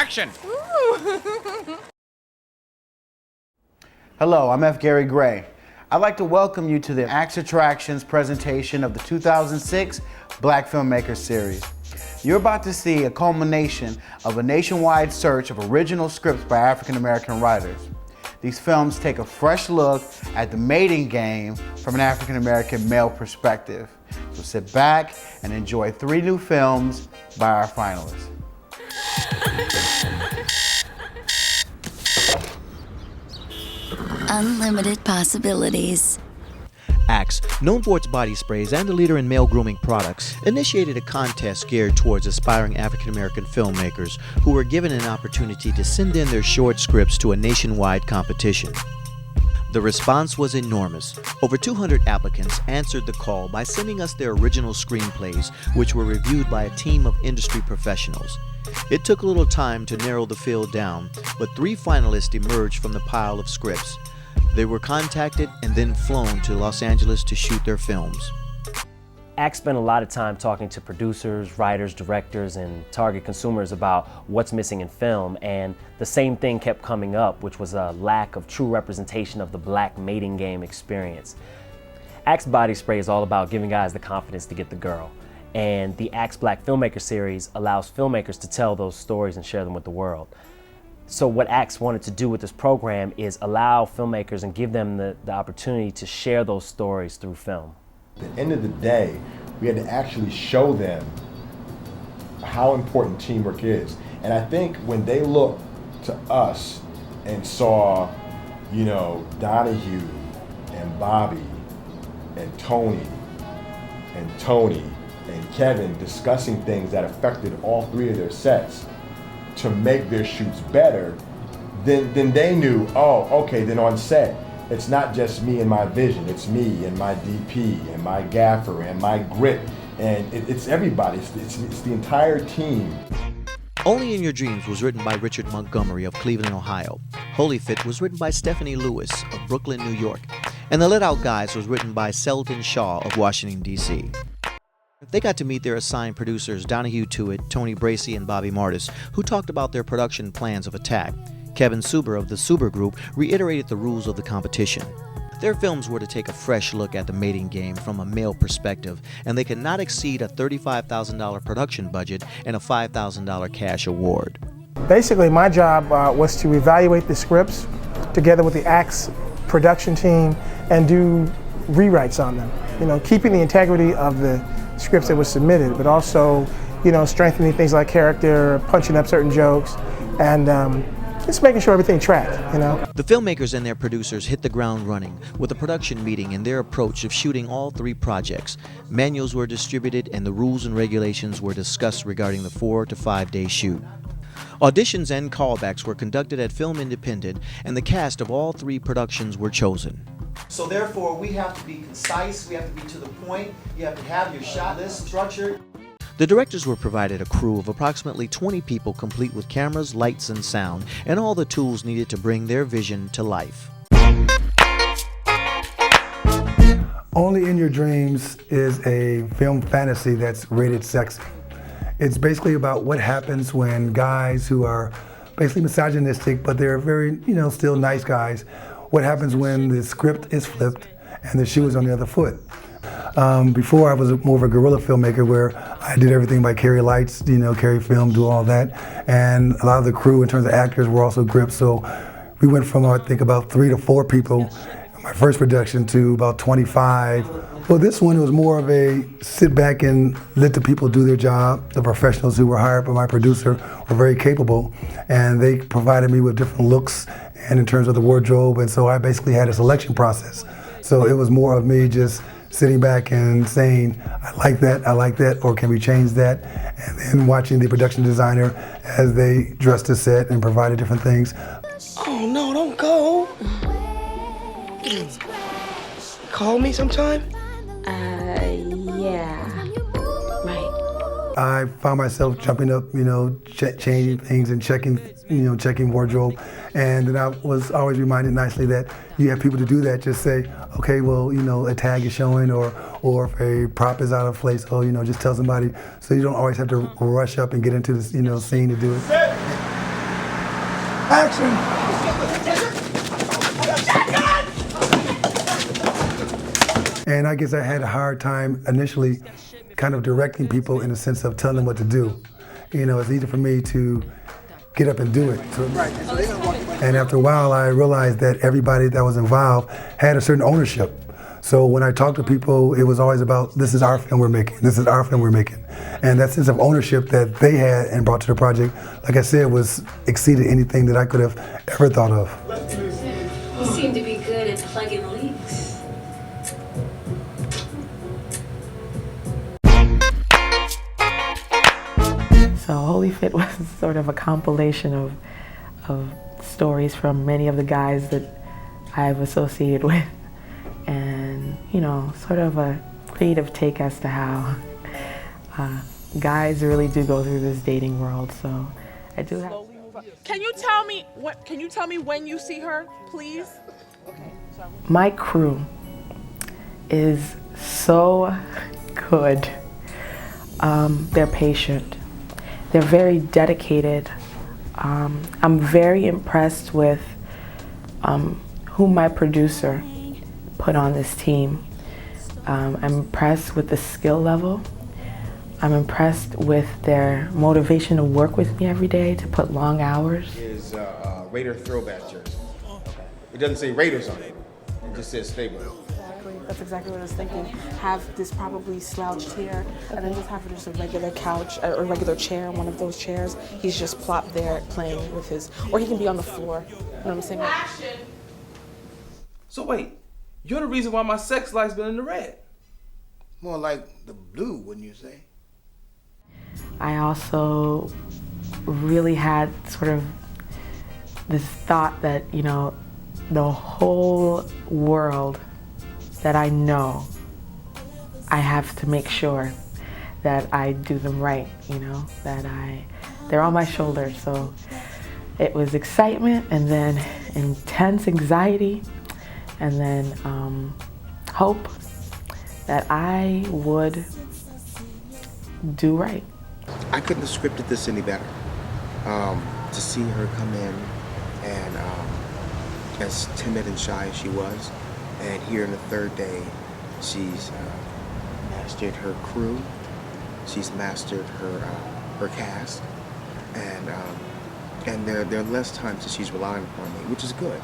Action! Hello, I'm F. Gary Gray. I'd like to welcome you to the Axe Attractions presentation of the 2006 Black Filmmaker Series. You're about to see a culmination of a nationwide search of original scripts by African American writers. These films take a fresh look at the mating game from an African American male perspective. So sit back and enjoy 3 new films by our finalists. Unlimited possibilities. Axe, known for its body sprays and a leader in male grooming products, initiated a contest geared towards aspiring African-American filmmakers who were given an opportunity to send in their short scripts to a nationwide competition. The response was enormous. Over 200 applicants answered the call by sending us their original screenplays, which were reviewed by a team of industry professionals. It took a little time to narrow the field down, but 3 finalists emerged from the pile of scripts. They were contacted and then flown to Los Angeles to shoot their films. Axe spent a lot of time talking to producers, writers, directors, and target consumers about what's missing in film, and the same thing kept coming up, which was a lack of true representation of the black mating game experience. Axe Body Spray is all about giving guys the confidence to get the girl, and the Axe Black Filmmaker Series allows filmmakers to tell those stories and share them with the world. So what Axe wanted to do with this program is allow filmmakers and give them the opportunity to share those stories through film. At the end of the day, we had to actually show them how important teamwork is. And I think when they looked to us and saw, you know, Donahue and Bobby and Tony and Kevin discussing things that affected all 3 of their sets to make their shoots better, then they knew, oh, okay, then on set, it's not just me and my vision, it's me and my DP and my gaffer and my grit, and it's everybody, it's the entire team. Only in Your Dreams was written by Richard Montgomery of Cleveland, Ohio. Holy Fit was written by Stephanie Lewis of Brooklyn, New York. And The Let Out Guys was written by Selden Shaw of Washington, D.C. They got to meet their assigned producers Donahue Tuitt, Tony Bracy, and Bobby Mardis, who talked about their production plans of attack. Kevin Suber of the Suber Group reiterated the rules of the competition. Their films were to take a fresh look at the mating game from a male perspective, and they could not exceed a $35,000 production budget and a $5,000 cash award. Basically, my job was to evaluate the scripts together with the Axe production team and do rewrites on them. You know, keeping the integrity of the scripts that were submitted, but also, you know, strengthening things like character, punching up certain jokes, and just making sure everything tracked, you know. The filmmakers and their producers hit the ground running with a production meeting in their approach of shooting all 3 projects. Manuals were distributed and the rules and regulations were discussed regarding the 4 to 5 day shoot. Auditions and callbacks were conducted at Film Independent, and the cast of all 3 productions were chosen. So therefore, we have to be concise, we have to be to the point, you have to have your shot list structured. The directors were provided a crew of approximately 20 people complete with cameras, lights, and sound, and all the tools needed to bring their vision to life. Only in Your Dreams is a film fantasy that's rated sexy. It's basically about what happens when guys who are basically misogynistic, but they're very, you know, still nice guys. What happens when the script is flipped and the shoe is on the other foot. Before I was more of a guerrilla filmmaker where I did everything by carry lights, you know, carry film, do all that. And a lot of the crew in terms of actors were also grips. So we went from, I think, about 3 to 4 people in my first production to about 25. Well, this one was more of a sit back and let the people do their job. The professionals who were hired by my producer were very capable, and they provided me with different looks and in terms of the wardrobe, and so I basically had a selection process. So it was more of me just sitting back and saying, I like that, or can we change that? And then watching the production designer as they dressed the set and provided different things. Oh no, don't go. Call me sometime? Yeah. Right. I found myself jumping up, you know, changing things and checking wardrobe. And then I was always reminded nicely that you have people to do that. Just say, okay, well, you know, a tag is showing, or if a prop is out of place, just tell somebody. So you don't always have to rush up and get into this, scene to do it. Action! And I guess I had a hard time initially kind of directing people in the sense of telling them what to do. You know, it's easy for me to get up and do it. And after a while, I realized that everybody that was involved had a certain ownership. So when I talked to people, it was always about, this is our film we're making, this is our film we're making. And that sense of ownership that they had and brought to the project, like I said, was exceeded anything that I could have ever thought of. You seem to be good at plugging leaks. So Holy Fit was sort of a compilation of stories from many of the guys that I've associated with, and you know, sort of a creative take as to how guys really do go through this dating world. So I do have. Can you tell me what? Can you tell me when you see her, please? Okay. My crew is so good. They're patient. They're very dedicated. I'm very impressed with who my producer put on this team. I'm impressed with the skill level. I'm impressed with their motivation to work with me every day, to put long hours. Is Raider throwback jersey. It doesn't say Raiders on it. It just says stable. Exactly. That's exactly what I was thinking. Have this probably slouched here, and then just have just a regular couch or a regular chair, one of those chairs. He's just plopped there playing with his, or he can be on the floor. You know what I'm saying? Action. So wait, you're the reason why my sex life's been in the red. More like the blue, wouldn't you say? I also really had sort of this thought that, you know, the whole world that I know, I have to make sure that I do them right, you know, that they're on my shoulders. So it was excitement, and then intense anxiety, and then hope that I would do right. I couldn't have scripted this any better. To see her come in and as timid and shy as she was, and here in the third day, she's mastered her crew, she's mastered her cast, and there are less times that she's relying upon me, which is good.